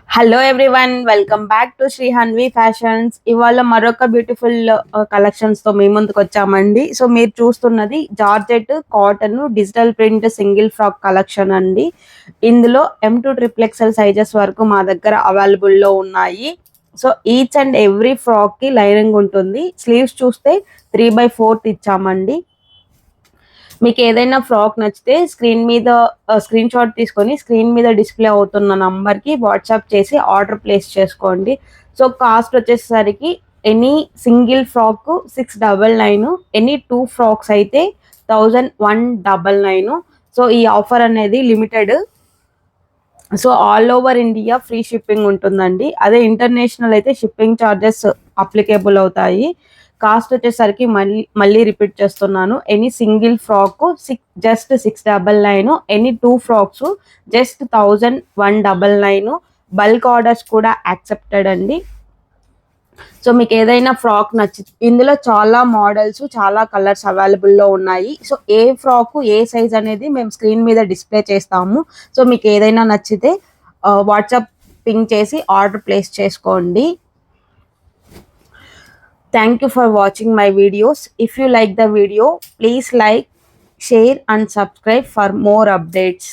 Hello everyone, welcome back to Sri Hanvi fashions. ఇవాళ మరొక beautiful collections తో మీ ముందుకు వచ్చామండి. సో మీరు చూస్తున్నది georgette cotton digital print single frock collection అండి. ఇందులో M2 XXL సైజెస్ వరకు మా దగ్గర అవైలబుల్ లో ఉన్నాయి. So each and every frock కి లైనింగ్ ఉంటుంది. స్లీవ్స్ చూస్తే 3/4 ఇచ్చామండి. మీకు ఏదైనా ఫ్రాక్ నచ్చితే స్క్రీన్ షాట్ తీసుకొని స్క్రీన్ మీద డిస్ప్లే అవుతున్న నంబర్కి వాట్సాప్ చేసి ఆర్డర్ ప్లేస్ చేసుకోండి. సో కాస్ట్ వచ్చేసరికి any single frock 699, any 2 frocks అయితే 1199. సో ఈ ఆఫర్ అనేది limited. So all over India free shipping ఉంటుందండి. అదే ఇంటర్నేషనల్ అయితే షిప్పింగ్ ఛార్జెస్ అప్లికేబుల్ అవుతాయి. కాస్ట్ వచ్చేసరికి మళ్ళీ రిపీట్ చేస్తున్నాను. Any single frock just 699, any 2 frocks just 1199. Bulk orders కూడా యాక్సెప్టెడ్ అండి. సో మీకు ఏదైనా ఫ్రాక్ ఇందులో చాలా మోడల్స్, చాలా కలర్స్ అవైలబుల్లో ఉన్నాయి. సో ఏ ఫ్రాక్ ఏ సైజ్ అనేది మేము స్క్రీన్ మీద డిస్ప్లే చేస్తాము. సో మీకు ఏదైనా నచ్చితే వాట్సాప్ పింగ్ చేసి ఆర్డర్ ప్లేస్ చేసుకోండి. Thank you for watching my videos. If you like the video, please like, share and subscribe for more updates.